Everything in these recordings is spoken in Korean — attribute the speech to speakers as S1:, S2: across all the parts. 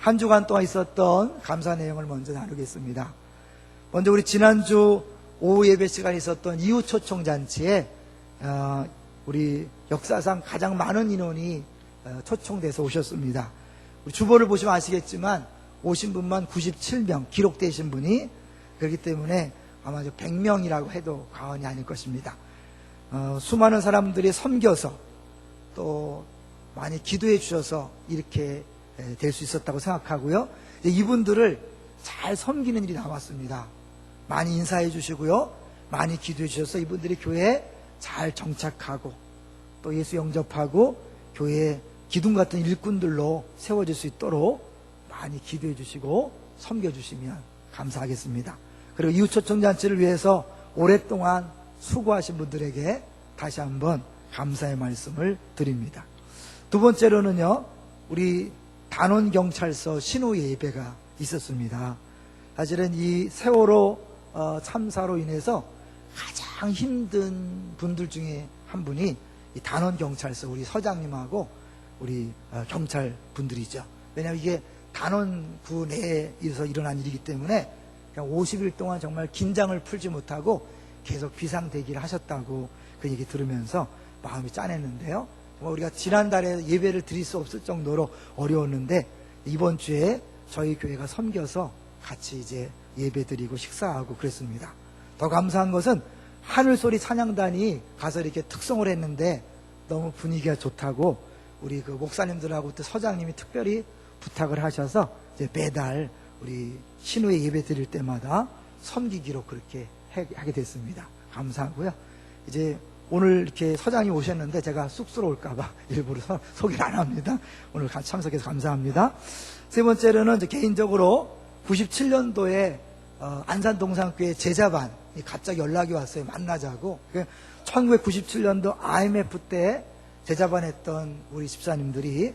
S1: 한 주간 동안 있었던 감사 내용을 먼저 나누겠습니다. 먼저 우리 지난주 오후 예배 시간에 있었던 이웃 초청잔치에 우리 역사상 가장 많은 인원이 초청돼서 오셨습니다. 우리 주보를 보시면 아시겠지만 오신 분만 97명 기록되신 분이, 그렇기 때문에 아마 100명이라고 해도 과언이 아닐 것입니다. 수많은 사람들이 섬겨서 또 많이 기도해 주셔서 이렇게 될 수 있었다고 생각하고요. 이분들을 잘 섬기는 일이 남았습니다. 많이 인사해 주시고요, 많이 기도해 주셔서 이분들이 교회에 잘 정착하고 또 예수 영접하고 교회에 기둥 같은 일꾼들로 세워질 수 있도록 많이 기도해 주시고 섬겨 주시면 감사하겠습니다. 그리고 이웃 초청잔치를 위해서 오랫동안 수고하신 분들에게 다시 한번 감사의 말씀을 드립니다. 두 번째로는요, 우리 단원경찰서 신호의 예배가 있었습니다. 사실은 이 세월호 참사로 인해서 가장 힘든 분들 중에 한 분이 이 단원경찰서 우리 서장님하고 우리 경찰 분들이죠. 왜냐하면 이게 단원구 내에서 일어난 일이기 때문에 그냥 50일 동안 정말 긴장을 풀지 못하고 계속 비상대기를 하셨다고 그 얘기 들으면서 마음이 짠했는데요. 우리가 지난달에 예배를 드릴 수 없을 정도로 어려웠는데 이번 주에 저희 교회가 섬겨서 같이 이제 예배 드리고 식사하고 그랬습니다. 더 감사한 것은 하늘소리 찬양단이 가서 이렇게 특송을 했는데 너무 분위기가 좋다고 우리 그 목사님들하고 또 서장님이 특별히 부탁을 하셔서 이제 매달 우리 신우에 예배 드릴 때마다 섬기기로 그렇게 하게 됐습니다. 감사하고요. 이제 오늘 이렇게 서장님 오셨는데 제가 쑥스러울까봐 일부러 소개를 안 합니다. 오늘 같이 참석해서 감사합니다. 세 번째로는 이제 개인적으로 97년도에 안산동산교회 제자반이 갑자기 연락이 왔어요. 만나자고. 1997년도 IMF 때 제자반 했던 우리 집사님들이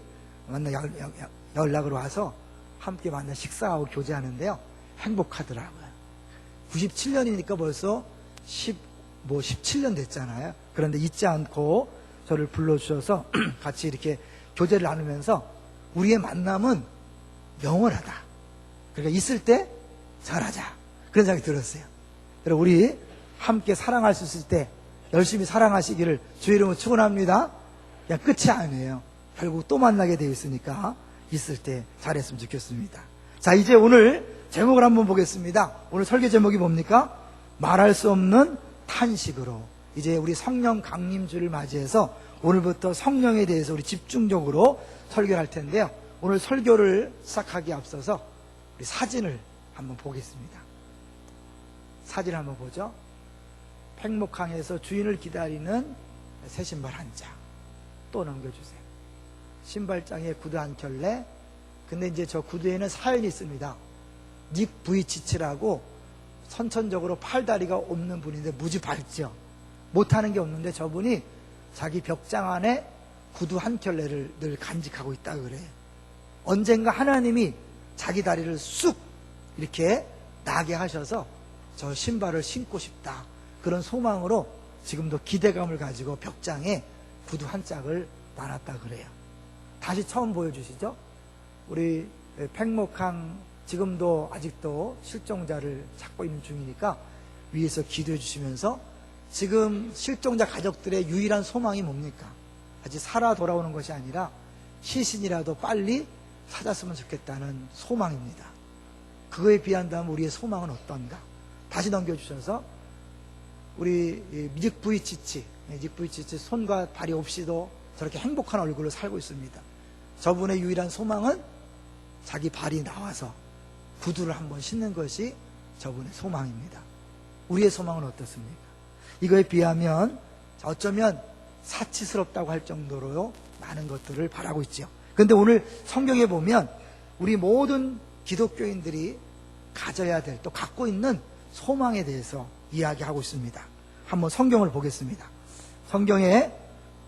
S1: 연락을 와서 함께 만나 식사하고 교제하는데요. 행복하더라고요. 97년이니까 벌써 17년 됐잖아요. 그런데 잊지 않고 저를 불러주셔서 같이 이렇게 교제를 나누면서 우리의 만남은 영원하다. 그러니까 있을 때 잘하자. 그런 생각이 들었어요. 그리고 우리 함께 사랑할 수 있을 때 열심히 사랑하시기를 주의 이름으로 축원합니다. 그냥 끝이 아니에요. 결국 또 만나게 되어 있으니까 있을 때 잘했으면 좋겠습니다. 자, 이제 오늘 제목을 한번 보겠습니다. 오늘 설교 제목이 뭡니까? 말할 수 없는 탄식으로. 이제 우리 성령 강림주를 맞이해서 오늘부터 성령에 대해서 우리 집중적으로 설교할 텐데요. 오늘 설교를 시작하기에 앞서서 우리 사진을 한번 보겠습니다. 사진 한번 보죠. 팽목항에서 주인을 기다리는 새 신발 한 장. 또 넘겨주세요. 신발장에 구두 한 켤레. 근데 이제 저 구두에는 사연이 있습니다. 닉 부이치치라고 선천적으로 팔다리가 없는 분인데 무지 밝죠. 못하는 게 없는데 저분이 자기 벽장 안에 구두 한 켤레를 늘 간직하고 있다 그래요. 언젠가 하나님이 자기 다리를 쑥 이렇게 나게 하셔서 저 신발을 신고 싶다. 그런 소망으로 지금도 기대감을 가지고 벽장에 구두 한 짝을 놔놨다 그래요. 다시 처음 보여주시죠. 우리 팽목항 지금도 아직도 실종자를 찾고 있는 중이니까 위에서 기도해 주시면서 지금 실종자 가족들의 유일한 소망이 뭡니까? 아직 살아 돌아오는 것이 아니라 시신이라도 빨리 찾았으면 좋겠다는 소망입니다. 그거에 비한다면 우리의 소망은 어떤가? 다시 넘겨주셔서 우리 닉부이치치 손과 발이 없이도 저렇게 행복한 얼굴로 살고 있습니다. 저분의 유일한 소망은 자기 발이 나와서 구두를 한번 신는 것이 저분의 소망입니다. 우리의 소망은 어떻습니까? 이거에 비하면 어쩌면 사치스럽다고 할 정도로 많은 것들을 바라고 있죠. 그런데 오늘 성경에 보면 우리 모든 기독교인들이 가져야 될, 또 갖고 있는 소망에 대해서 이야기하고 있습니다. 한번 성경을 보겠습니다. 성경에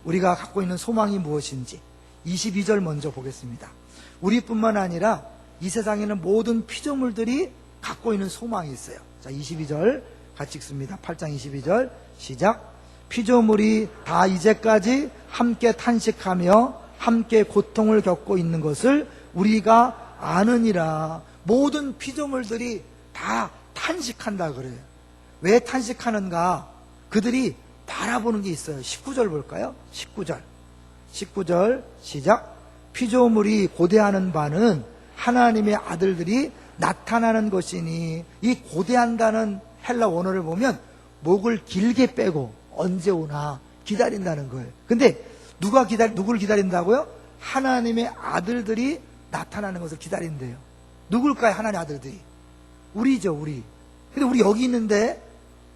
S1: 우리가 갖고 있는 소망이 무엇인지 22절 먼저 보겠습니다. 우리뿐만 아니라 이 세상에는 모든 피조물들이 갖고 있는 소망이 있어요. 자, 22절 같이 읽습니다. 8장 22절 시작. 피조물이 다 이제까지 함께 탄식하며 함께 고통을 겪고 있는 것을 우리가 아느니라. 모든 피조물들이 다 탄식한다 그래요. 왜 탄식하는가? 그들이 바라보는 게 있어요. 19절 볼까요? 19절 시작. 피조물이 고대하는 바는 하나님의 아들들이 나타나는 것이니, 이 고대한다는 헬라 원어를 보면 목을 길게 빼고 언제 오나 기다린다는 거예요. 근데 누구를 기다린다고요? 하나님의 아들들이 나타나는 것을 기다린대요. 누굴까요? 하나님의 아들들이. 우리죠, 우리. 근데 우리 여기 있는데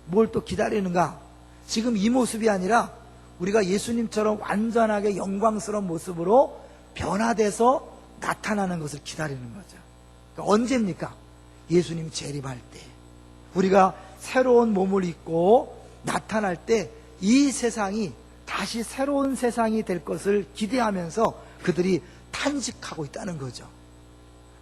S1: 뭘 또 기다리는가? 지금 이 모습이 아니라 우리가 예수님처럼 완전하게 영광스러운 모습으로 변화돼서 나타나는 것을 기다리는 거죠. 그러니까 언제입니까? 예수님 재림할 때. 우리가 새로운 몸을 입고 나타날 때 이 세상이 다시 새로운 세상이 될 것을 기대하면서 그들이 탄식하고 있다는 거죠.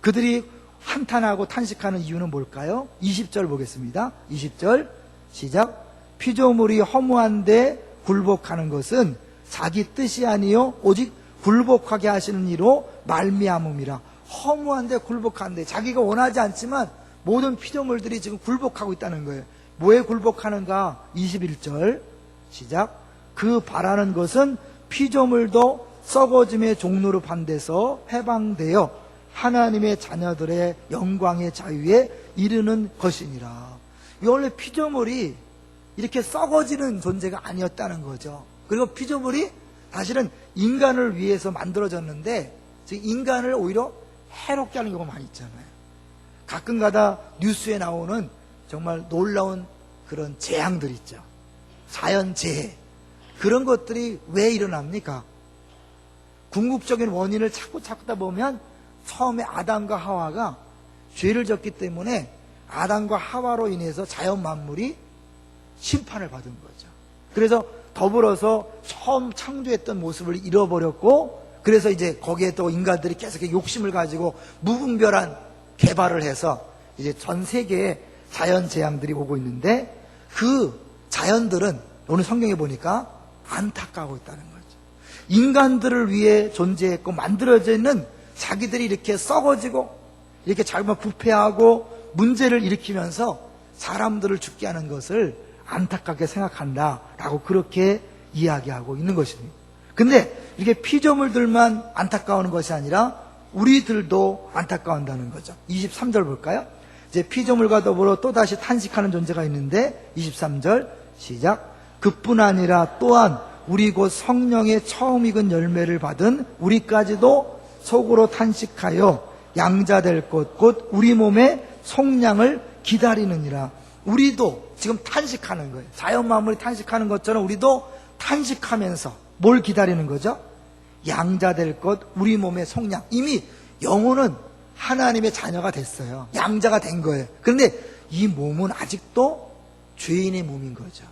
S1: 그들이 한탄하고 탄식하는 이유는 뭘까요? 20절 보겠습니다. 20절 시작. 피조물이 허무한데 굴복하는 것은 자기 뜻이 아니요 오직 굴복하게 하시는 이로 말미암음이라. 허무한데 굴복하는데, 자기가 원하지 않지만 모든 피조물들이 지금 굴복하고 있다는 거예요. 뭐에 굴복하는가? 21절 시작. 그 바라는 것은 피조물도 썩어짐의 종로로 반대서 해방되어 하나님의 자녀들의 영광의 자유에 이르는 것이니라. 이 원래 피조물이 이렇게 썩어지는 존재가 아니었다는 거죠. 그리고 피조물이 사실은 인간을 위해서 만들어졌는데 지금 인간을 오히려 해롭게 하는 경우가 많이 있잖아요. 가끔가다 뉴스에 나오는 정말 놀라운 그런 재앙들 있죠. 자연재해. 그런 것들이 왜 일어납니까? 궁극적인 원인을 찾다 보면 처음에 아담과 하와가 죄를 졌기 때문에 아담과 하와로 인해서 자연 만물이 심판을 받은 거죠. 그래서 더불어서 처음 창조했던 모습을 잃어버렸고, 그래서 이제 거기에 또 인간들이 계속 욕심을 가지고 무분별한 개발을 해서 이제 전 세계에 자연 재앙들이 오고 있는데, 그 자연들은 오늘 성경에 보니까 안타까워 있다는 거죠. 인간들을 위해 존재했고 만들어져 있는 자기들이 이렇게 썩어지고 이렇게 잘못 부패하고 문제를 일으키면서 사람들을 죽게 하는 것을 안타깝게 생각한다라고 그렇게 이야기하고 있는 것입니다. 근데 이렇게 피조물들만 안타까워하는 것이 아니라 우리들도 안타까워한다는 거죠. 23절 볼까요? 이제 피조물과 더불어 또다시 탄식하는 존재가 있는데 23절 시작. 그뿐 아니라 또한 우리 곧 성령의 처음 익은 열매를 받은 우리까지도 속으로 탄식하여 양자될 것 곧 우리 몸의 속량을 기다리느니라. 우리도 지금 탄식하는 거예요. 자연 만물이 탄식하는 것처럼 우리도 탄식하면서 뭘 기다리는 거죠? 양자될 것 우리 몸의 속량. 이미 영혼은 하나님의 자녀가 됐어요. 양자가 된 거예요. 그런데 이 몸은 아직도 죄인의 몸인 거죠.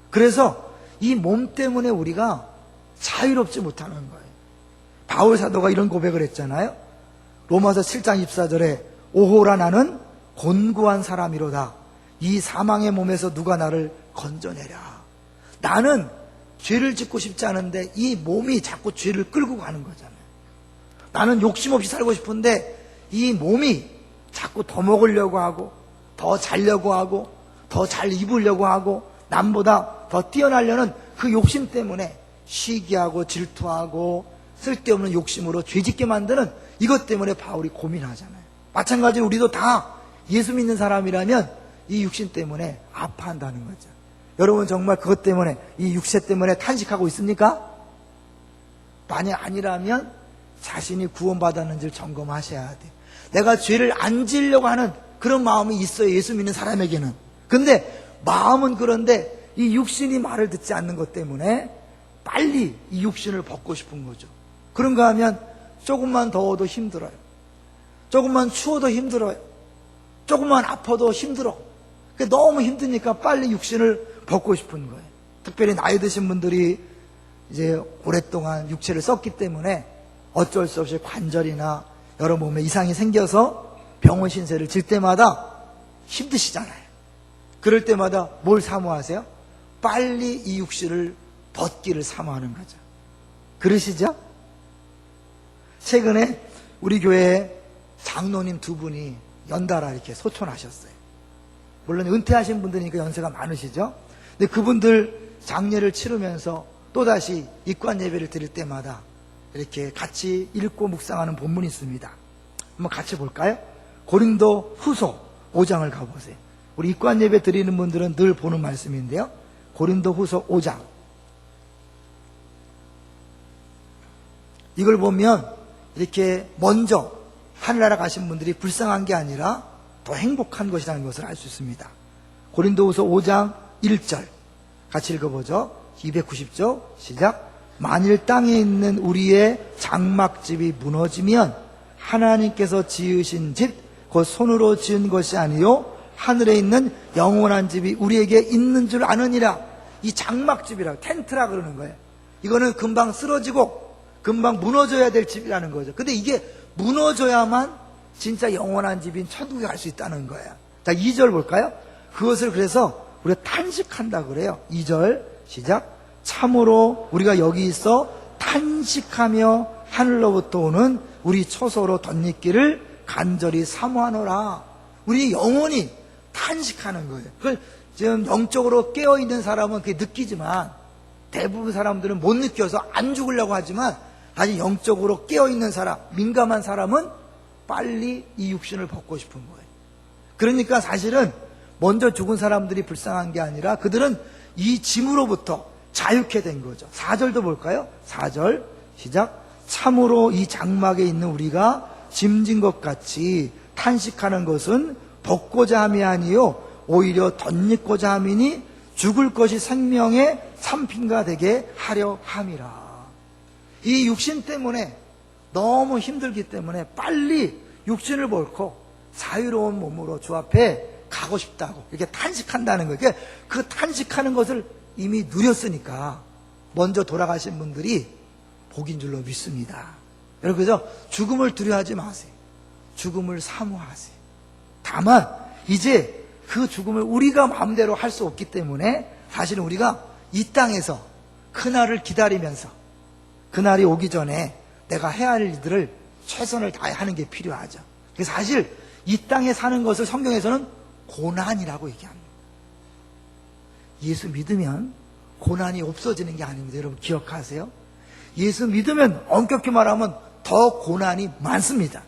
S1: 그래서 이 몸 때문에 우리가 자유롭지 못하는 거예요. 바울 사도가 이런 고백을 했잖아요. 로마서 7장 24절에 오호라 나는 곤고한 사람이로다. 이 사망의 몸에서 누가 나를 건져내랴. 나는 죄를 짓고 싶지 않은데 이 몸이 자꾸 죄를 끌고 가는 거잖아요. 나는 욕심 없이 살고 싶은데 이 몸이 자꾸 더 먹으려고 하고 더 자려고 하고 더 잘 입으려고 하고 남보다 더 뛰어나려는 그 욕심 때문에 시기하고 질투하고 쓸데없는 욕심으로 죄짓게 만드는 이것 때문에 바울이 고민하잖아요. 마찬가지로 우리도 다 예수 믿는 사람이라면 이 육신 때문에 아파한다는 거죠. 여러분 정말 그것 때문에 이 육체 때문에 탄식하고 있습니까? 만약 아니라면 자신이 구원받았는지를 점검하셔야 돼요. 내가 죄를 안 지으려고 하는 그런 마음이 있어요. 예수 믿는 사람에게는. 근데 마음은 그런데 이 육신이 말을 듣지 않는 것 때문에 빨리 이 육신을 벗고 싶은 거죠. 그런가 하면 조금만 더워도 힘들어요. 조금만 추워도 힘들어요. 조금만 아파도 힘들어. 너무 힘드니까 빨리 육신을 벗고 싶은 거예요. 특별히 나이 드신 분들이 이제 오랫동안 육체를 썼기 때문에 어쩔 수 없이 관절이나 여러 몸에 이상이 생겨서 병원 신세를 질 때마다 힘드시잖아요. 그럴 때마다 뭘 사모하세요? 빨리 이 육신을 벗기를 사모하는 거죠. 그러시죠? 최근에 우리 교회에 장로님 두 분이 연달아 이렇게 소천하셨어요. 물론 은퇴하신 분들이니까 연세가 많으시죠. 근데 그분들 장례를 치르면서 또다시 입관 예배를 드릴 때마다 이렇게 같이 읽고 묵상하는 본문이 있습니다. 한번 같이 볼까요? 고린도 후서 5장을 가보세요. 우리 입관 예배 드리는 분들은 늘 보는 말씀인데요. 고린도 후서 5장. 이걸 보면 이렇게 먼저 하늘나라 가신 분들이 불쌍한 게 아니라 더 행복한 것이라는 것을 알 수 있습니다. 고린도후서 5장 1절 같이 읽어보죠. 290조 시작. 만일 땅에 있는 우리의 장막집이 무너지면 하나님께서 지으신 집 곧 손으로 지은 것이 아니요 하늘에 있는 영원한 집이 우리에게 있는 줄 아느니라. 이 장막집이라고 텐트라 그러는 거예요. 이거는 금방 쓰러지고 금방 무너져야 될 집이라는 거죠. 근데 이게 무너져야만 진짜 영원한 집인 천국에 갈 수 있다는 거예요. 자, 2절 볼까요? 그것을 그래서 우리가 탄식한다 그래요. 2절 시작. 참으로 우리가 여기 있어 탄식하며 하늘로부터 오는 우리 처소로 덧입기를 간절히 사모하노라. 우리 영혼이 탄식하는 거예요. 그걸 지금 영적으로 깨어있는 사람은 그게 느끼지만 대부분 사람들은 못 느껴서 안 죽으려고 하지만 아직 영적으로 깨어있는 사람, 민감한 사람은 빨리 이 육신을 벗고 싶은 거예요. 그러니까 사실은 먼저 죽은 사람들이 불쌍한 게 아니라 그들은 이 짐으로부터 자유케 된 거죠. 4절도 볼까요? 4절 시작. 참으로 이 장막에 있는 우리가 짐진 것 같이 탄식하는 것은 벗고자 함이 아니요 오히려 덧입고자 함이니 죽을 것이 생명의 참핀가 되게 하려 함이라. 이 육신 때문에 너무 힘들기 때문에 빨리 육신을 벗고 자유로운 몸으로 주 앞에 가고 싶다고 이렇게 탄식한다는 거예요. 그러니까 그 탄식하는 것을 이미 누렸으니까 먼저 돌아가신 분들이 복인 줄로 믿습니다. 여러분, 그래서 죽음을 두려워하지 마세요. 죽음을 사모하세요. 다만 이제 그 죽음을 우리가 마음대로 할 수 없기 때문에 사실은 우리가 이 땅에서 그날을 기다리면서 그날이 오기 전에 내가 해야 할 일들을 최선을 다하는 게 필요하죠. 그래서 사실 이 땅에 사는 것을 성경에서는 고난이라고 얘기합니다. 예수 믿으면 고난이 없어지는 게 아닙니다. 여러분 기억하세요? 예수 믿으면 엄격히 말하면 더 고난이 많습니다.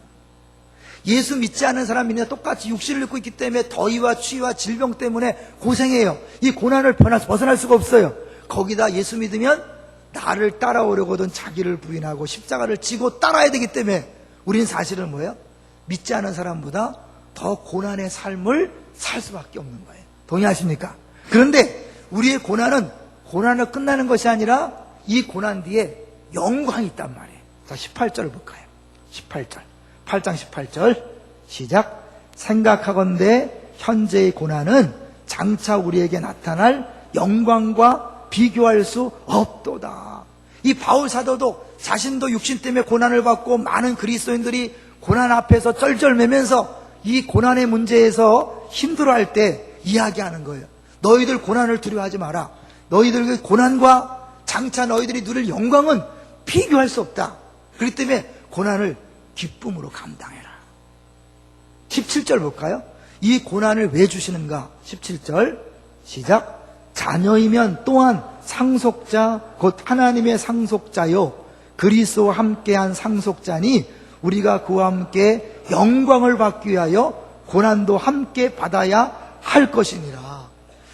S1: 예수 믿지 않는 사람이나 똑같이 육신을 입고 있기 때문에 더위와 추위와 질병 때문에 고생해요. 이 고난을 벗어날 수가 없어요. 거기다 예수 믿으면 나를 따라오려거든 자기를 부인하고 십자가를 지고 따라야 되기 때문에 우리는 사실은 뭐예요? 믿지 않은 사람보다 더 고난의 삶을 살 수밖에 없는 거예요. 동의하십니까? 그런데 우리의 고난은 고난으로 끝나는 것이 아니라 이 고난 뒤에 영광이 있단 말이에요. 자, 18절을 볼까요? 18절. 8장 18절 시작. 생각하건대 현재의 고난은 장차 우리에게 나타날 영광과 비교할 수 없도다. 이 바울 사도도 자신도 육신 때문에 고난을 받고 많은 그리스도인들이 고난 앞에서 쩔쩔매면서 이 고난의 문제에서 힘들어할 때 이야기하는 거예요. 너희들 고난을 두려워하지 마라. 너희들 그 고난과 장차 너희들이 누릴 영광은 비교할 수 없다. 그렇기 때문에 고난을 기쁨으로 감당해라. 17절 볼까요? 이 고난을 왜 주시는가? 17절 시작. 자녀이면 또한 상속자 곧 하나님의 상속자요 그리스도와 함께한 상속자니 우리가 그와 함께 영광을 받기 위하여 고난도 함께 받아야 할 것이니라.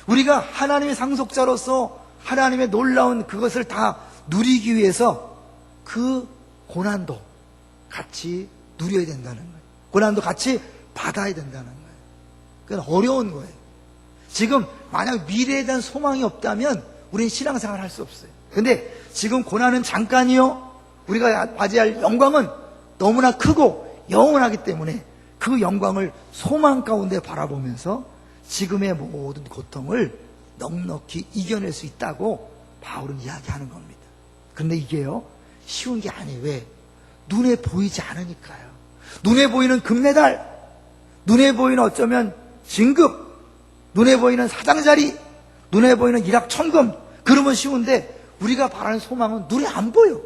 S1: 우리가 하나님의 상속자로서 하나님의 놀라운 그것을 다 누리기 위해서 그 고난도 같이 누려야 된다는 거예요. 고난도 같이 받아야 된다는 거예요. 그건 어려운 거예요. 지금 만약 미래에 대한 소망이 없다면 우리는 신앙생활을 할 수 없어요. 근데 지금 고난은 잠깐이요. 우리가 맞이할 영광은 너무나 크고 영원하기 때문에 그 영광을 소망 가운데 바라보면서 지금의 모든 고통을 넉넉히 이겨낼 수 있다고 바울은 이야기하는 겁니다. 그런데 이게요 쉬운 게 아니에요. 왜? 눈에 보이지 않으니까요. 눈에 보이는 금메달, 눈에 보이는 어쩌면 진급, 눈에 보이는 사장자리, 눈에 보이는 일확천금, 그러면 쉬운데 우리가 바라는 소망은 눈에 안 보여.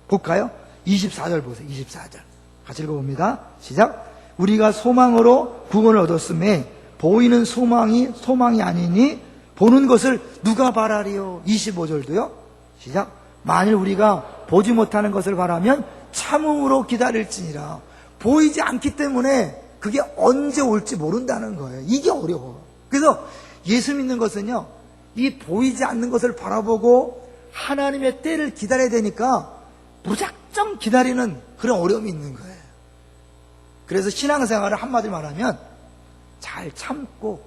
S1: 볼까요? 24절 보세요. 24절 같이 읽어봅니다. 시작. 우리가 소망으로 구원을 얻었음에 보이는 소망이 아니니 보는 것을 누가 바라리요. 25절도요. 시작. 만일 우리가 보지 못하는 것을 바라면 참음으로 기다릴지니라. 보이지 않기 때문에 그게 언제 올지 모른다는 거예요. 이게 어려워. 그래서 예수 믿는 것은요, 이 보이지 않는 것을 바라보고 하나님의 때를 기다려야 되니까 무작정 기다리는 그런 어려움이 있는 거예요. 그래서 신앙생활을 한마디로 말하면 잘 참고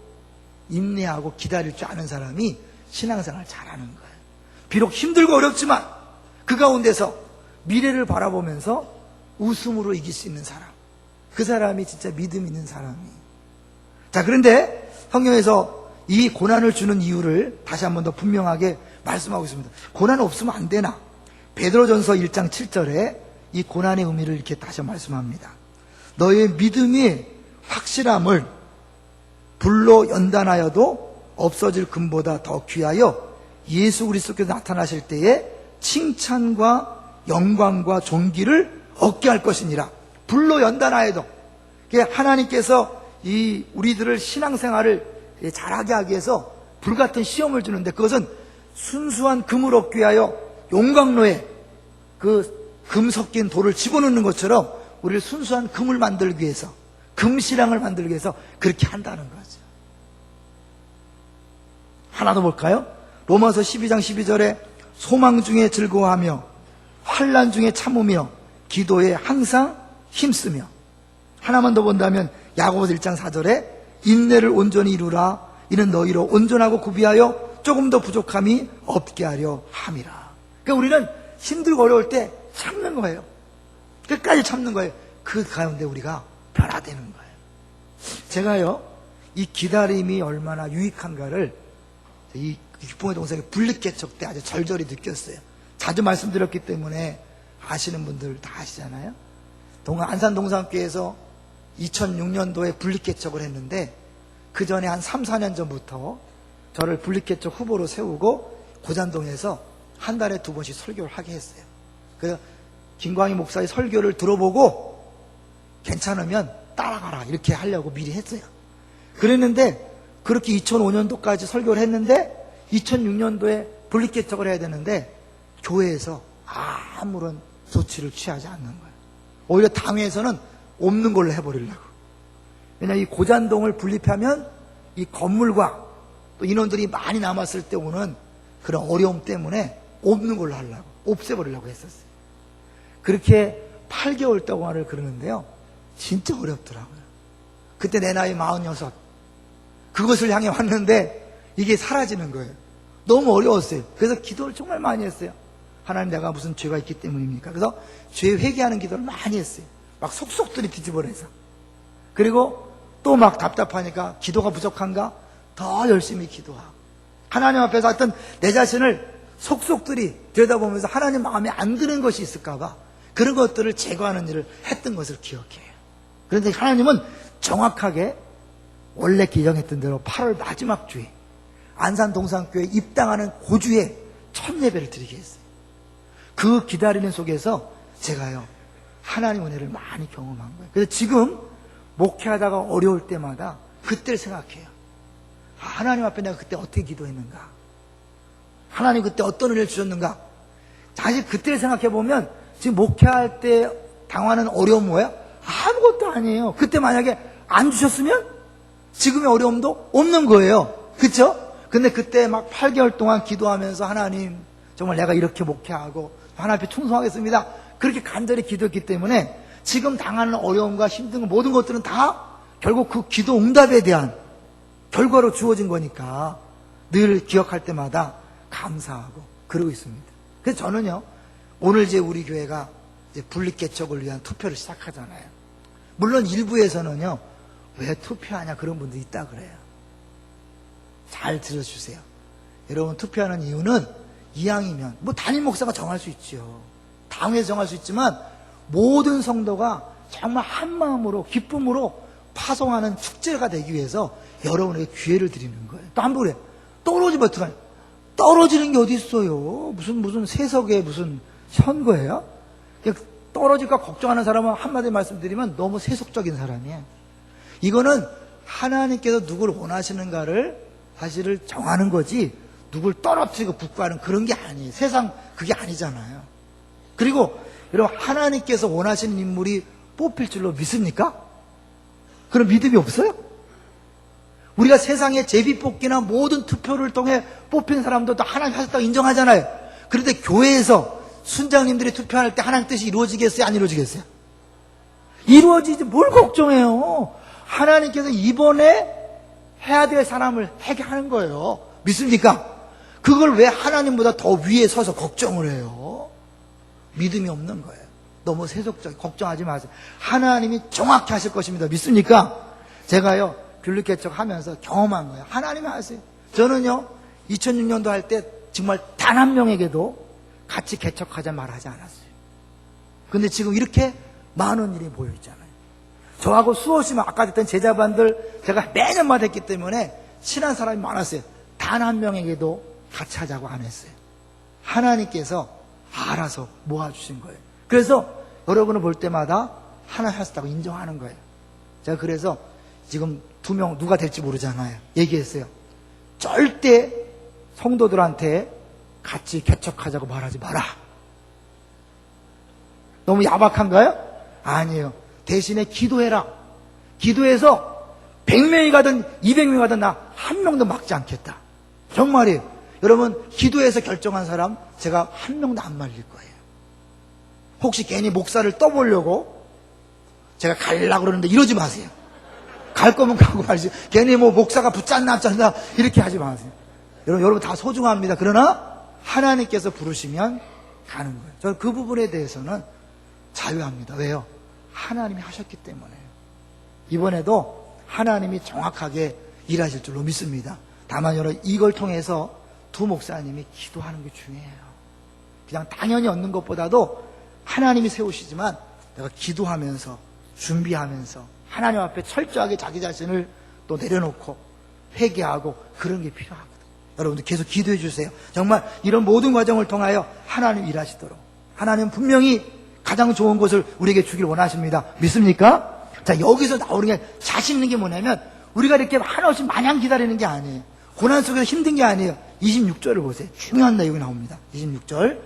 S1: 인내하고 기다릴 줄 아는 사람이 신앙생활을 잘하는 거예요. 비록 힘들고 어렵지만 그 가운데서 미래를 바라보면서 웃음으로 이길 수 있는 사람, 그 사람이 진짜 믿음 있는 사람이에요. 자, 그런데 성경에서 이 고난을 주는 이유를 다시 한 번 더 분명하게 말씀하고 있습니다. 고난 없으면 안 되나? 베드로전서 1장 7절에 이 고난의 의미를 이렇게 다시 말씀합니다. 너의 믿음이 확실함을 불로 연단하여도 없어질 금보다 더 귀하여 예수 그리스도께서 나타나실 때에 칭찬과 영광과 존귀를 얻게 할 것이니라. 불로 연단하여도 하나님께서 이 우리들을 신앙생활을 잘하게 하기 위해서 불같은 시험을 주는데 그것은 순수한 금을 얻기 위하여 용광로에 그 금 섞인 돌을 집어넣는 것처럼 우리를 순수한 금을 만들기 위해서, 금신앙을 만들기 위해서 그렇게 한다는 거죠. 하나 더 볼까요? 로마서 12장 12절에 소망 중에 즐거워하며 환난 중에 참으며 기도에 항상 힘쓰며. 하나만 더 본다면 야고보서 1장 4절에 인내를 온전히 이루라. 이는 너희로 온전하고 구비하여 조금 더 부족함이 없게 하려 함이라. 그러니까 우리는 힘들고 어려울 때 참는 거예요. 끝까지 참는 거예요. 그 가운데 우리가 변화되는 거예요. 제가요, 이 기다림이 얼마나 유익한가를 이 기쁨의 동생의 분리개척 때 아주 절절히 느꼈어요. 자주 말씀드렸기 때문에 아시는 분들 다 아시잖아요. 안산 동산교회에서 2006년도에 분리개척을 했는데 그 전에 한 3, 4년 전부터 저를 분리개척 후보로 세우고 고잔동에서 한 달에 2번씩 설교를 하게 했어요. 그래서 김광희 목사의 설교를 들어보고 괜찮으면 따라가라 이렇게 하려고 미리 했어요. 그랬는데 그렇게 2005년도까지 설교를 했는데 2006년도에 분리개척을 해야 되는데 교회에서 아무런 조치를 취하지 않는 거예요. 오히려 당회에서는 없는 걸로 해버리려고. 왜냐하면 이 고잔동을 분립하면 이 건물과 또 인원들이 많이 남았을 때 오는 그런 어려움 때문에 없는 걸로 하려고, 없애버리려고 했었어요. 그렇게 8개월 동안을 그러는데요, 진짜 어렵더라고요. 그때 내 나이 46. 그것을 향해 왔는데 이게 사라지는 거예요. 너무 어려웠어요. 그래서 기도를 정말 많이 했어요. 하나님, 내가 무슨 죄가 있기 때문입니까? 그래서 죄 회개하는 기도를 많이 했어요. 막 속속들이 뒤집어내서. 그리고 또 막 답답하니까 기도가 부족한가? 더 열심히 기도하고. 하나님 앞에서 하여튼 내 자신을 속속들이 들여다보면서 하나님 마음에 안 드는 것이 있을까봐 그런 것들을 제거하는 일을 했던 것을 기억해요. 그런데 하나님은 정확하게 원래 기정했던 대로 8월 마지막 주에 안산 동산교회 입당하는 고주에 첫 예배를 드리게 했어요. 그 기다리는 속에서 제가요, 하나님 은혜를 많이 경험한 거예요. 그래서 지금 목회하다가 어려울 때마다 그때를 생각해요. 하나님 앞에 내가 그때 어떻게 기도했는가? 하나님 그때 어떤 은혜를 주셨는가? 사실 그때를 생각해보면 지금 목회할 때 당하는 어려움 뭐야? 아무것도 아니에요. 그때 만약에 안 주셨으면 지금의 어려움도 없는 거예요. 그렇죠? 근데 그때 막 8개월 동안 기도하면서 하나님 정말 내가 이렇게 목회하고 하나님 앞에 충성하겠습니다. 그렇게 간절히 기도했기 때문에 지금 당하는 어려움과 힘든 모든 것들은 다 결국 그 기도 응답에 대한 결과로 주어진 거니까 늘 기억할 때마다 감사하고 그러고 있습니다. 그래서 저는요, 오늘 이제 우리 교회가 이제 분리개척을 위한 투표를 시작하잖아요. 물론 일부에서는요, 왜 투표하냐 그런 분도 있다 그래요. 잘 들어주세요. 여러분, 투표하는 이유는 이왕이면 뭐 담임 목사가 정할 수 있죠. 당회에서 정할 수 있지만 모든 성도가 정말 한 마음으로 기쁨으로 파송하는 축제가 되기 위해서 여러분에게 기회를 드리는 거예요. 또 한 번 그래. 떨어지면 어떡하냐. 떨어지는 게 어디 있어요. 무슨 세석에 무슨 선거예요? 떨어질까 걱정하는 사람은 한마디 말씀드리면 너무 세속적인 사람이에요. 이거는 하나님께서 누굴 원하시는가를 사실을 정하는 거지 누굴 떨어뜨리고 붙고하는 그런 게 아니에요. 세상 그게 아니잖아요. 그리고 여러분 하나님께서 원하시는 인물이 뽑힐 줄로 믿습니까? 그런 믿음이 없어요? 우리가 세상의 제비뽑기나 모든 투표를 통해 뽑힌 사람들도 하나님 하셨다고 인정하잖아요. 그런데 교회에서 순장님들이 투표할 때 하나님 뜻이 이루어지겠어요? 안 이루어지겠어요? 이루어지지 뭘 걱정해요. 하나님께서 이번에 해야 될 사람을 하게 하는 거예요. 믿습니까? 그걸 왜 하나님보다 더 위에 서서 걱정을 해요? 믿음이 없는 거예요. 너무 세속적, 걱정하지 마세요. 하나님이 정확히 하실 것입니다. 믿습니까? 제가요, 뷰리 개척 하면서 경험한 거예요. 하나님이 하세요. 저는요, 2006년도 할 때 정말 단 한 명에게도 같이 개척하자 말하지 않았어요. 근데 지금 이렇게 많은 일이 모여있잖아요. 저하고 수없이 아까 했던 제자반들 제가 매년마다 했기 때문에 친한 사람이 많았어요. 단 한 명에게도 같이 하자고 안 했어요. 하나님께서 알아서 모아주신 거예요. 그래서 여러분을 볼 때마다 하나 하셨다고 인정하는 거예요. 제가 그래서 지금 2명 누가 될지 모르잖아요. 얘기했어요. 절대 성도들한테 같이 개척하자고 말하지 마라. 너무 야박한가요? 아니에요. 대신에 기도해라. 기도해서 100명이 가든 200명이 가든 나 한 명도 막지 않겠다. 정말이에요. 여러분 기도해서 결정한 사람 제가 한 명도 안 말릴 거예요. 혹시 괜히 목사를 떠보려고 제가 가려고 그러는데 이러지 마세요. 갈 거면 가고 말지. 괜히 뭐 목사가 붙잡나 이렇게 하지 마세요. 여러분 다 소중합니다. 그러나 하나님께서 부르시면 가는 거예요. 저는 그 부분에 대해서는 자유합니다. 왜요? 하나님이 하셨기 때문에. 이번에도 하나님이 정확하게 일하실 줄로 믿습니다. 다만 여러분 이걸 통해서 두 목사님이 기도하는 게 중요해요. 그냥 당연히 얻는 것보다도 하나님이 세우시지만 내가 기도하면서 준비하면서 하나님 앞에 철저하게 자기 자신을 또 내려놓고 회개하고 그런 게 필요하거든요. 여러분들 계속 기도해 주세요. 정말 이런 모든 과정을 통하여 하나님 일하시도록 하나님은 분명히 가장 좋은 것을 우리에게 주길 원하십니다. 믿습니까? 자, 여기서 나오는 게 자신 있는 게 뭐냐면 우리가 이렇게 한없이 마냥 기다리는 게 아니에요. 고난 속에서 힘든 게 아니에요. 26절을 보세요. 중요한 내용이 나옵니다. 26절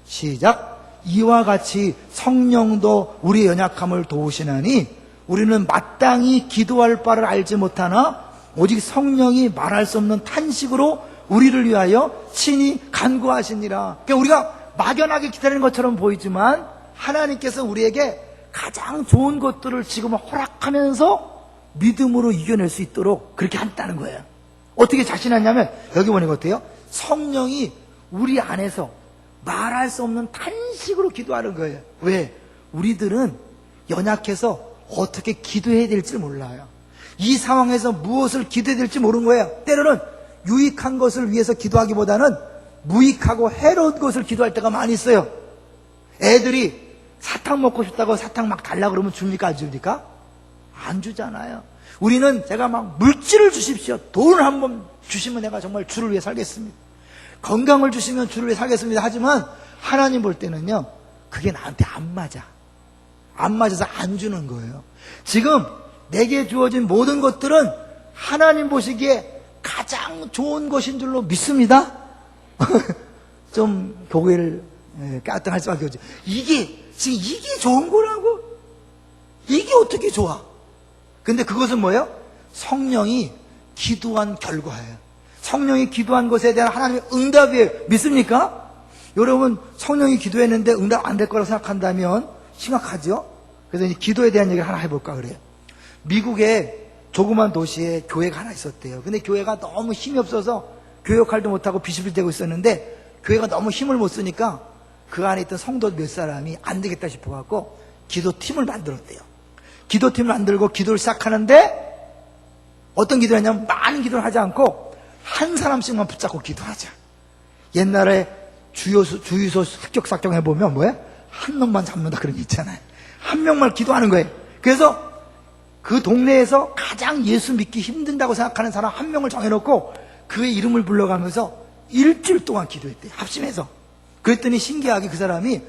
S1: 시작. 이와 같이 성령도 우리의 연약함을 도우시나니 우리는 마땅히 기도할 바를 알지 못하나 오직 성령이 말할 수 없는 탄식으로 우리를 위하여 친히 간구하시니라. 그러니까 우리가 막연하게 기다리는 것처럼 보이지만 하나님께서 우리에게 가장 좋은 것들을 지금 허락하면서 믿음으로 이겨낼 수 있도록 그렇게 한다는 거예요. 어떻게 자신하냐면 여기 보니까 어때요? 성령이 우리 안에서 말할 수 없는 탄식으로 기도하는 거예요. 왜? 우리들은 연약해서 어떻게 기도해야 될지 몰라요. 이 상황에서 무엇을 기도해야 될지 모르는 거예요. 때로는 유익한 것을 위해서 기도하기보다는 무익하고 해로운 것을 기도할 때가 많이 있어요. 애들이 사탕 먹고 싶다고 사탕 막 달라고 그러면 줍니까? 안 줍니까? 안 주잖아요. 우리는 제가 막 물질을 주십시오. 돈을 한번 주시면 내가 정말 주를 위해 살겠습니다. 건강을 주시면 주를 위해 살겠습니다. 하지만 하나님 볼 때는요, 그게 나한테 안 맞아. 안 맞아서 안 주는 거예요. 지금 내게 주어진 모든 것들은 하나님 보시기에 가장 좋은 것인 줄로 믿습니다. 좀 교회를 까딱할 수밖에 없죠. 지금 이게 좋은 거라고? 이게 어떻게 좋아? 근데 그것은 뭐예요? 성령이 기도한 결과예요. 성령이 기도한 것에 대한 하나님의 응답이에요. 믿습니까? 여러분 성령이 기도했는데 응답 안 될 거라고 생각한다면 심각하죠? 그래서 이제 기도에 대한 얘기를 하나 해볼까 그래요. 미국의 조그만 도시에 교회가 하나 있었대요. 근데 교회가 너무 힘이 없어서 교회 역할도 못하고 비실비실대고 있었는데 교회가 너무 힘을 못 쓰니까 그 안에 있던 성도 몇 사람이 안 되겠다 싶어갖고 기도팀을 만들었대요. 기도팀을 만들고 기도를 시작하는데 어떤 기도를 하냐면 많은 기도를 하지 않고 한 사람씩만 붙잡고 기도하자. 옛날에 주유소 습격작전 해보면 뭐야? 한 놈만 잡는다 그런 게 있잖아요. 한 명만 기도하는 거예요. 그래서 그 동네에서 가장 예수 믿기 힘든다고 생각하는 사람 한 명을 정해놓고 그의 이름을 불러가면서 일주일 동안 기도했대요. 합심해서. 그랬더니 신기하게 그 사람이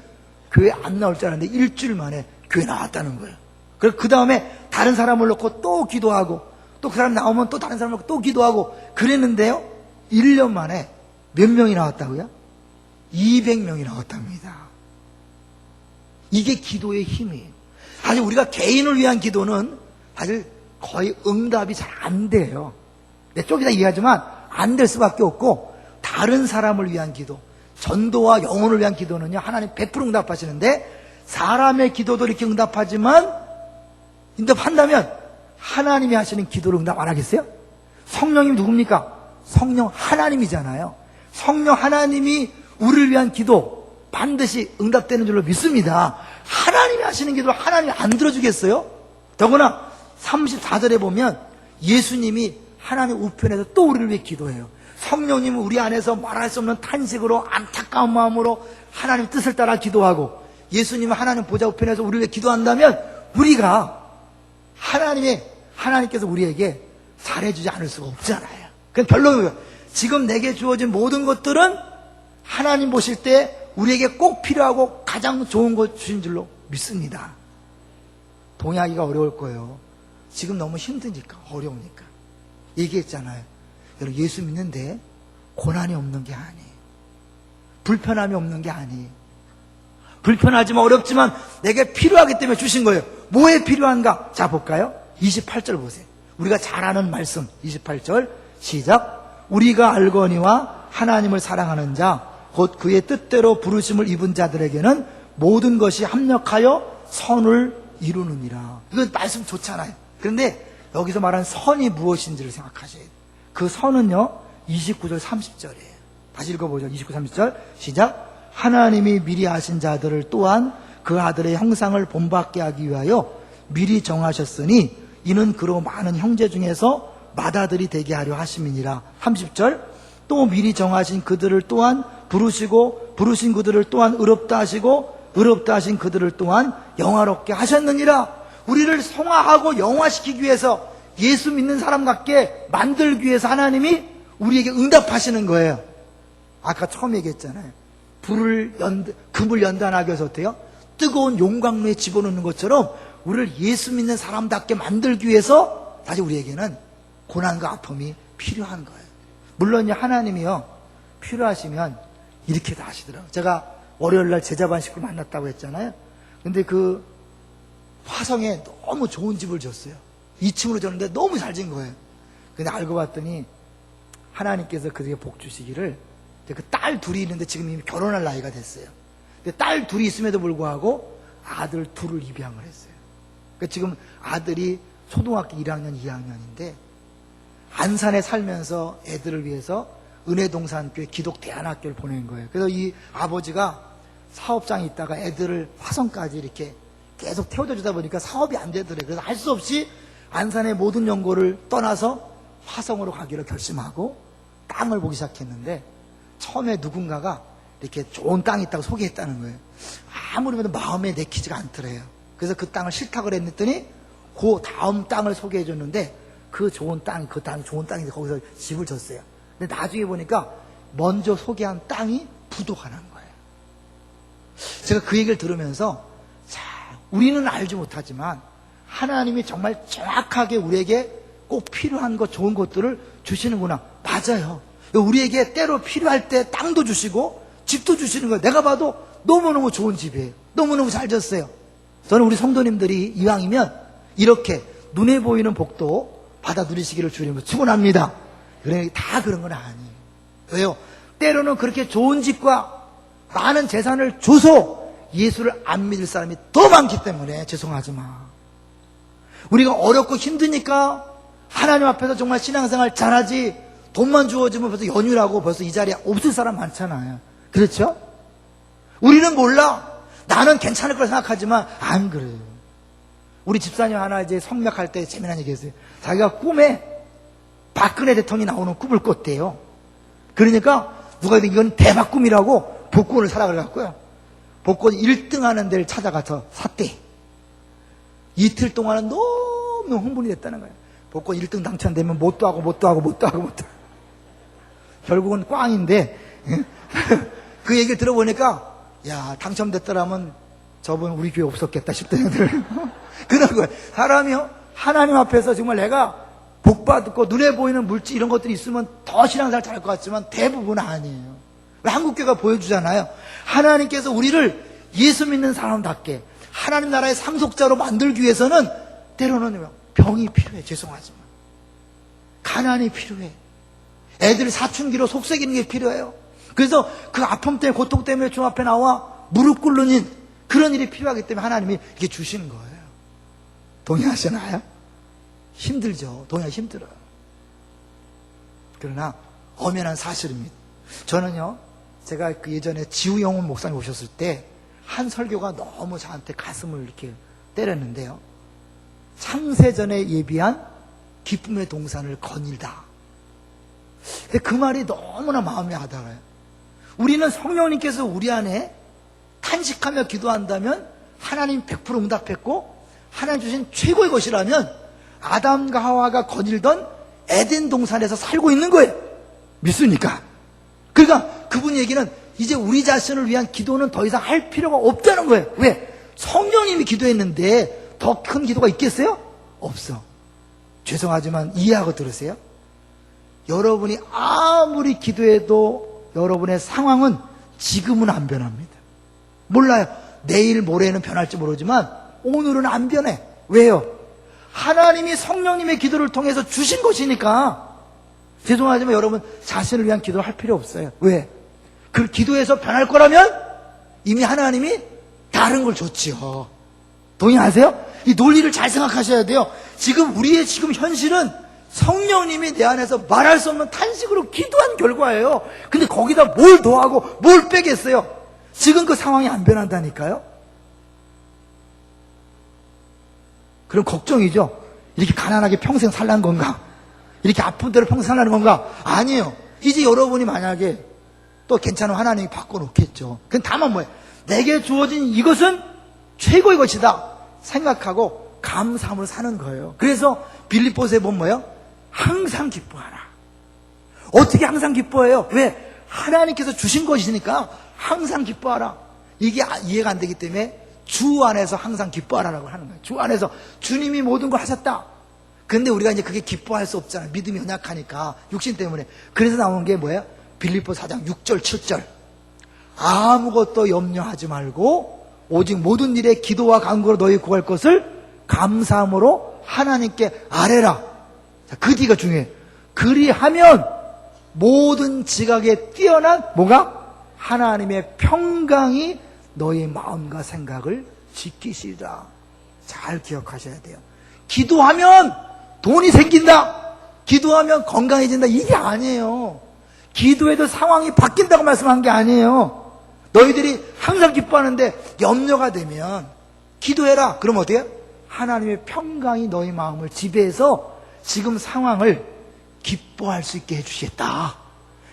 S1: 교회 안 나올 줄 알았는데 일주일 만에 교회 나왔다는 거예요. 그래서 그 다음에 다른 사람을 놓고 또 기도하고, 또 그 사람 나오면 또 다른 사람을 놓고 또 기도하고 그랬는데요, 1년 만에 몇 명이 나왔다고요? 200명이 나왔답니다. 이게 기도의 힘이에요. 사실 우리가 개인을 위한 기도는 사실 거의 응답이 잘 안 돼요. 내 쪽이다 이해하지만 안 될 수밖에 없고, 다른 사람을 위한 기도, 전도와 영혼을 위한 기도는요, 하나님 100% 응답하시는데, 사람의 기도도 이렇게 응답하지만, 응답한다면 하나님이 하시는 기도를 응답 안 하겠어요? 성령님 누굽니까? 성령 하나님이잖아요. 성령 하나님이 우리를 위한 기도 반드시 응답되는 줄로 믿습니다. 하나님이 하시는 기도를 하나님이 안 들어주겠어요? 더구나 34절에 보면 예수님이 하나님 우편에서 또 우리를 위해 기도해요. 성령님은 우리 안에서 말할 수 없는 탄식으로, 안타까운 마음으로 하나님 뜻을 따라 기도하고, 예수님은 하나님 보좌 우편에서 우리를 위해 기도한다면 우리가 하나님께서 우리에게 잘해주지 않을 수가 없잖아요. 그럼 결론은 지금 내게 주어진 모든 것들은 하나님 보실 때 우리에게 꼭 필요하고 가장 좋은 것 주신 줄로 믿습니다. 동의하기가 어려울 거예요. 지금 너무 힘드니까, 어려우니까. 얘기했잖아요. 여러분, 예수 믿는데 고난이 없는 게 아니에요. 불편함이 없는 게 아니에요. 불편하지만 어렵지만 내게 필요하기 때문에 주신 거예요. 뭐에 필요한가? 자, 볼까요? 28절 보세요. 우리가 잘 아는 말씀, 28절 시작. 우리가 알거니와 하나님을 사랑하는 자, 곧 그의 뜻대로 부르심을 입은 자들에게는 모든 것이 합력하여 선을 이루느니라. 이건 말씀 좋잖아요. 그런데 여기서 말하는 선이 무엇인지를 생각하셔야 돼요. 그 선은요, 29절 30절이에요. 다시 읽어보죠. 29, 30절 시작. 하나님이 미리 하신 자들을 또한 그 아들의 형상을 본받게 하기 위하여 미리 정하셨으니 이는 그로 많은 형제 중에서 맏아들이 되게 하려 하심이니라. 30절 또 미리 정하신 그들을 또한 부르시고 부르신 그들을 또한 의롭다 하시고 의롭다 하신 그들을 또한 영화롭게 하셨느니라. 우리를 성화하고 영화시키기 위해서, 예수 믿는 사람 같게 만들기 위해서 하나님이 우리에게 응답하시는 거예요. 아까 처음 얘기했잖아요. 금을 연단하기 위해서 어때요? 뜨거운 용광로에 집어넣는 것처럼 우리를 예수 믿는 사람답게 만들기 위해서 사실 우리에게는 고난과 아픔이 필요한 거예요. 물론 하나님이요, 필요하시면 이렇게도 하시더라고요. 제가 월요일날 제자반 식구 만났다고 했잖아요. 근데 그 화성에 너무 좋은 집을 줬어요. 2층으로 줬는데 너무 잘 진 거예요. 근데 알고 봤더니 하나님께서 그에게 복 주시기를, 그 딸 둘이 있는데 지금 이미 결혼할 나이가 됐어요. 근데 딸 둘이 있음에도 불구하고 아들 둘을 입양을 했어요. 그러니까 지금 아들이 초등학교 1학년, 2학년인데 안산에 살면서 애들을 위해서 은혜동산교회 기독대안학교를 보낸 거예요. 그래서 이 아버지가 사업장에 있다가 애들을 화성까지 이렇게 계속 태워다 주다 보니까 사업이 안 되더래요. 그래서 할 수 없이 안산의 모든 연고를 떠나서 화성으로 가기로 결심하고 땅을 보기 시작했는데, 처음에 누군가가 이렇게 좋은 땅이 있다고 소개했다는 거예요. 아무리 봐도 마음에 내키지가 않더래요. 그래서 그 땅을 싫다고 그랬더니 그 다음 땅을 소개해 줬는데, 그 좋은 땅, 그 땅이 좋은 땅인데 거기서 집을 줬어요. 근데 나중에 보니까 먼저 소개한 땅이 부도가 난 거예요. 제가 그 얘기를 들으면서, 자, 우리는 알지 못하지만 하나님이 정말 정확하게 우리에게 꼭 필요한 것, 좋은 것들을 주시는구나. 맞아요. 우리에게 때로 필요할 때 땅도 주시고 집도 주시는 거예요. 내가 봐도 너무너무 좋은 집이에요. 너무너무 잘 졌어요. 저는 우리 성도님들이 이왕이면 이렇게 눈에 보이는 복도 받아 누리시기를 주님으로 축원합니다. 그래, 다 그런 건 아니에요. 왜요? 때로는 그렇게 좋은 집과 많은 재산을 줘서 예수를 안 믿을 사람이 더 많기 때문에 죄송하지만, 우리가 어렵고 힘드니까 하나님 앞에서 정말 신앙생활 잘하지, 돈만 주어지면 벌써 연휴라고 벌써 이 자리에 없을 사람 많잖아요. 그렇죠? 우리는 몰라. 나는 괜찮을 거라 생각하지만 안 그래요. 우리 집사님 하나 이제 성맥할 때 재미난 얘기 했어요. 자기가 꿈에 박근혜 대통령이 나오는 꿈을 꿨대요. 그러니까 누가 이건 대박 꿈이라고 복권을 사라 그래갖고요, 복권 1등 하는 데를 찾아가서 샀대. 이틀 동안은 너무 흥분이 됐다는 거예요. 복권 1등 당첨되면 뭣도 하고 결국은 꽝인데 그 얘기를 들어보니까, 야, 당첨됐더라면 저분 우리 교회 없었겠다 싶다는 그런 거예요. 사람이요, 하나님 앞에서 정말 내가 복 받고 눈에 보이는 물질 이런 것들이 있으면 더 신앙생활 잘할 것 같지만 대부분은 아니에요. 한국교회가 보여주잖아요. 하나님께서 우리를 예수 믿는 사람답게 하나님 나라의 상속자로 만들기 위해서는 때로는 병이 필요해. 죄송하지만 가난이 필요해. 애들 사춘기로 속썩이는 게 필요해요. 그래서 그 아픔 때문에, 고통 때문에 주 앞에 나와 무릎 꿇는 그런 일이 필요하기 때문에 하나님이 이게 주시는 거예요. 동의하시나요? 힘들죠. 동의하기 힘들어요. 그러나 엄연한 사실입니다. 저는요, 제가 그 예전에 지우영훈 목사님 오셨을 때 한 설교가 너무 저한테 가슴을 이렇게 때렸는데요. 창세전에 예비한 기쁨의 동산을 거닐다. 근데 그 말이 너무나 마음에 와닿아요. 우리는 성령님께서 우리 안에 탄식하며 기도한다면 하나님 100% 응답했고 하나님 주신 최고의 것이라면 아담과 하와가 거닐던 에덴 동산에서 살고 있는 거예요. 믿습니까? 그러니까 그분 얘기는 이제 우리 자신을 위한 기도는 더 이상 할 필요가 없다는 거예요. 왜? 성령님이 기도했는데 더 큰 기도가 있겠어요? 없어. 죄송하지만 이해하고 들으세요. 여러분이 아무리 기도해도 여러분의 상황은 지금은 안 변합니다. 몰라요. 내일 모레는 변할지 모르지만 오늘은 안 변해. 왜요? 하나님이 성령님의 기도를 통해서 주신 것이니까. 죄송하지만 여러분 자신을 위한 기도를 할 필요 없어요. 왜? 그 기도해서 변할 거라면 이미 하나님이 다른 걸 줬지요. 동의하세요? 이 논리를 잘 생각하셔야 돼요. 지금 우리의 지금 현실은 성령님이 내 안에서 말할 수 없는 탄식으로 기도한 결과예요. 근데 거기다 뭘 더하고 뭘 빼겠어요? 지금 그 상황이 안 변한다니까요. 그럼 걱정이죠. 이렇게 가난하게 평생 살라는 건가? 이렇게 아픈 대로 평생 살라는 건가? 아니에요. 이제 여러분이 만약에 또 괜찮으면 하나님이 바꿔놓겠죠. 그건 다만 뭐예요? 내게 주어진 이것은 최고의 것이다 생각하고 감사함으로 사는 거예요. 그래서 빌립보서에 보면 뭐예요? 항상 기뻐하라. 어떻게 항상 기뻐해요? 왜? 하나님께서 주신 것이니까 항상 기뻐하라. 이게 이해가 안 되기 때문에 주 안에서 항상 기뻐하라라고 하는 거예요. 주 안에서 주님이 모든 걸 하셨다. 근데 우리가 이제 그게 기뻐할 수 없잖아요. 믿음이 연약하니까. 육신 때문에. 그래서 나온 게 뭐예요? 빌립보 4장 6절 7절. 아무것도 염려하지 말고 오직 모든 일에 기도와 간구로 너희 구할 것을 감사함으로 하나님께 아뢰라. 자, 그 뒤가 중요해요. 그리하면 모든 지각에 뛰어난 뭐가? 하나님의 평강이 너희 마음과 생각을 지키시리라. 잘 기억하셔야 돼요. 기도하면 돈이 생긴다. 기도하면 건강해진다. 이게 아니에요. 기도해도 상황이 바뀐다고 말씀한 게 아니에요. 너희들이 항상 기뻐하는데 염려가 되면 기도해라. 그럼 어때요? 하나님의 평강이 너희 마음을 지배해서 지금 상황을 기뻐할 수 있게 해주시겠다.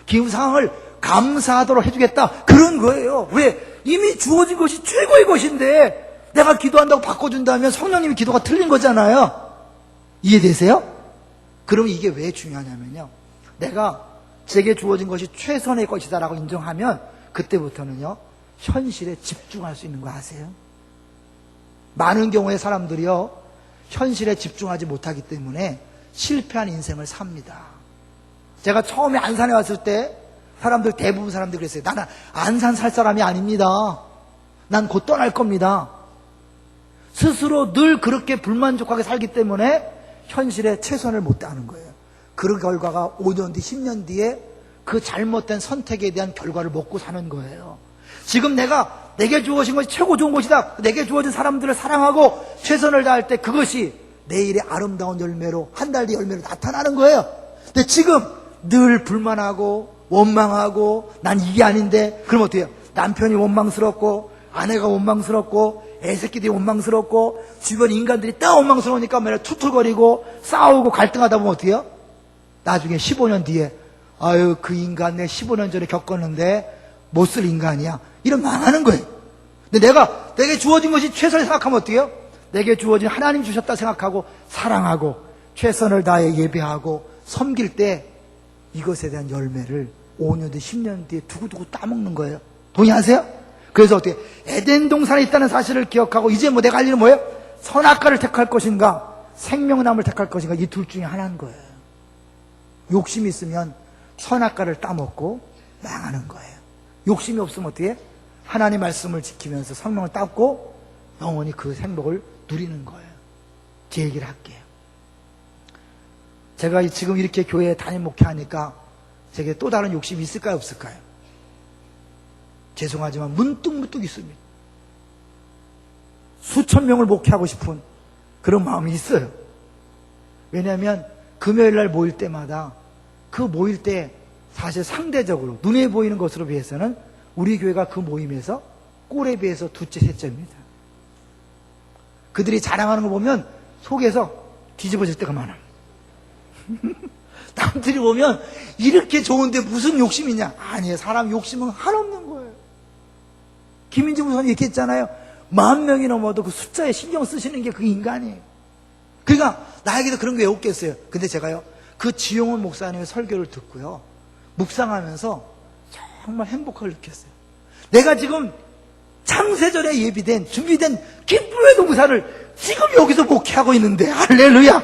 S1: 지금 상황을 감사하도록 해주겠다. 그런 거예요. 왜? 이미 주어진 것이 최고의 것인데 내가 기도한다고 바꿔준다면 성령님이 기도가 틀린 거잖아요. 이해되세요? 그럼 이게 왜 중요하냐면요. 내가 제게 주어진 것이 최선의 것이다라고 인정하면 그때부터는요. 현실에 집중할 수 있는 거 아세요? 많은 경우에 사람들이요. 현실에 집중하지 못하기 때문에 실패한 인생을 삽니다. 제가 처음에 안산에 왔을 때 대부분 사람들이 그랬어요. 나는 안산 살 사람이 아닙니다. 난 곧 떠날 겁니다. 스스로 늘 그렇게 불만족하게 살기 때문에 현실에 최선을 못 다하는 거예요. 그 결과가 5년 뒤, 10년 뒤에 그 잘못된 선택에 대한 결과를 먹고 사는 거예요. 지금 내게 주어진 것이 최고 좋은 것이다. 내게 주어진 사람들을 사랑하고 최선을 다할 때 그것이 내일의 아름다운 열매로, 한 달 뒤 열매로 나타나는 거예요. 근데 지금 늘 불만하고 원망하고 난 이게 아닌데 그럼 어떻게 해요? 남편이 원망스럽고 아내가 원망스럽고 애새끼들이 원망스럽고 주변 인간들이 다 원망스러우니까 맨날 툴툴거리고 싸우고 갈등하다 보면 어떻게 해요? 나중에 15년 뒤에 아유 그 인간 내 15년 전에 겪었는데 못 쓸 인간이야. 이런 망하는 거예요. 근데 내게 주어진 것이 최선을 생각하면 어떻게 해요? 내게 주어진 하나님 주셨다 생각하고 사랑하고 최선을 다해 예배하고 섬길 때 이것에 대한 열매를 5년 뒤 10년 뒤에 두고두고 따먹는 거예요. 동의하세요? 그래서 어떻게 에덴 동산에 있다는 사실을 기억하고 이제 뭐 내가 할 일은 뭐예요? 선악과를 택할 것인가 생명나무를 택할 것인가 이 둘 중에 하나인 거예요. 욕심이 있으면 선악과를 따먹고 망하는 거예요. 욕심이 없으면 어떻게 해? 하나님 말씀을 지키면서 성령을 따고 영원히 그 행복을 누리는 거예요. 제 얘기를 할게요. 제가 지금 이렇게 교회에 담임 목회하니까 제게 또 다른 욕심이 있을까요, 없을까요? 죄송하지만 문득문득 있습니다. 수천 명을 목회하고 싶은 그런 마음이 있어요. 왜냐하면 금요일 날 모일 때마다 그 모일 때 사실 상대적으로 눈에 보이는 것으로 비해서는 우리 교회가 그 모임에서 꼴에 비해서 둘째, 셋째입니다. 그들이 자랑하는 거 보면 속에서 뒤집어질 때가 많아요. 남들이 보면 이렇게 좋은데 무슨 욕심이 있냐? 아니에요. 사람 욕심은 한없는 거예요. 김인지 목사님 이렇게 했잖아요. 10,000명이 넘어도 그 숫자에 신경 쓰시는 게 그 인간이에요. 그러니까 나에게도 그런 게 왜 없겠어요. 근데 제가요 그 지용훈 목사님의 설교를 듣고요 묵상하면서 정말 행복을 느꼈어요. 내가 지금 창세전에 예비된 준비된 기쁨의 동산을 지금 여기서 목회하고 있는데 할렐루야,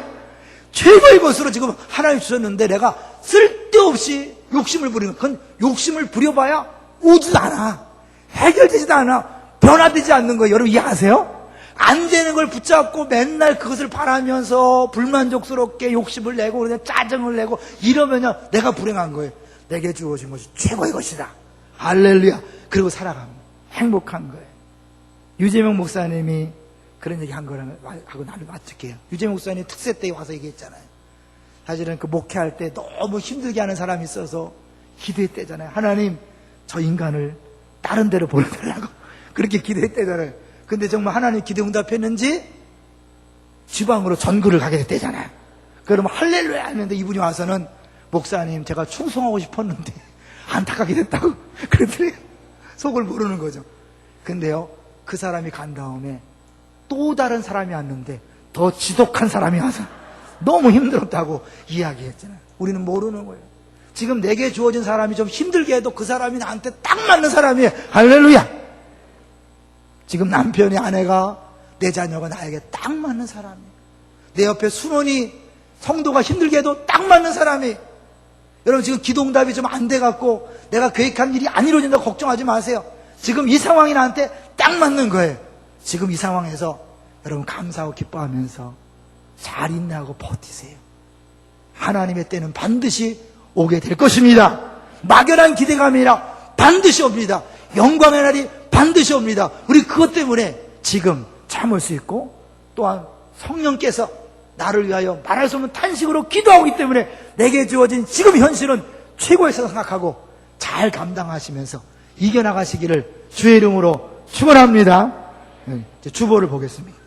S1: 최고의 것으로 지금 하나님 주셨는데 내가 쓸데없이 욕심을 부리는, 그건 욕심을 부려봐야 오지도 않아, 해결되지도 않아, 변화되지 않는 거예요. 여러분 이해하세요? 안 되는 걸 붙잡고 맨날 그것을 바라면서 불만족스럽게 욕심을 내고 그냥 짜증을 내고 이러면요 내가 불행한 거예요. 내게 주어진 것이 최고의 것이다, 할렐루야. 그리고 살아갑니다. 행복한 거예요. 유재명 목사님이 그런 얘기 한 거라고 하고 나를 맞출게요. 유재명 목사님 특세 때 와서 얘기했잖아요. 사실은 그 목회할 때 너무 힘들게 하는 사람이 있어서 기도했대잖아요. 하나님 저 인간을 다른 데로 보내달라고 그렇게 기도했대잖아요. 근데 정말 하나님 기도 응답했는지 지방으로 전구를 가게 됐대잖아요. 그러면 할렐루야 하는데 이분이 와서는 목사님 제가 충성하고 싶었는데 안타깝게 됐다고 그랬더니 속을 모르는 거죠. 근데요 그 사람이 간 다음에 또 다른 사람이 왔는데 더 지독한 사람이 와서 너무 힘들었다고 이야기했잖아요. 우리는 모르는 거예요. 지금 내게 주어진 사람이 좀 힘들게 해도 그 사람이 나한테 딱 맞는 사람이에요. 할렐루야. 지금 남편이, 아내가, 내 자녀가 나에게 딱 맞는 사람이에요. 내 옆에 수론이, 성도가 힘들게 해도 딱 맞는 사람이. 여러분 지금 기도응답이 좀 안 돼갖고 내가 계획한 일이 안 이루어진다고 걱정하지 마세요. 지금 이 상황이 나한테 딱 맞는 거예요. 지금 이 상황에서 여러분 감사하고 기뻐하면서 잘 인내하고 버티세요. 하나님의 때는 반드시 오게 될 것입니다. 막연한 기대감이라 반드시 옵니다. 영광의 날이 반드시 옵니다. 우리 그것 때문에 지금 참을 수 있고 또한 성령께서 나를 위하여 말할 수 없는 탄식으로 기도하기 때문에 내게 주어진 지금 현실은 최고에서 생각하고 잘 감당하시면서 이겨나가시기를 주의 이름으로 축원합니다. 이제 주보를 보겠습니다.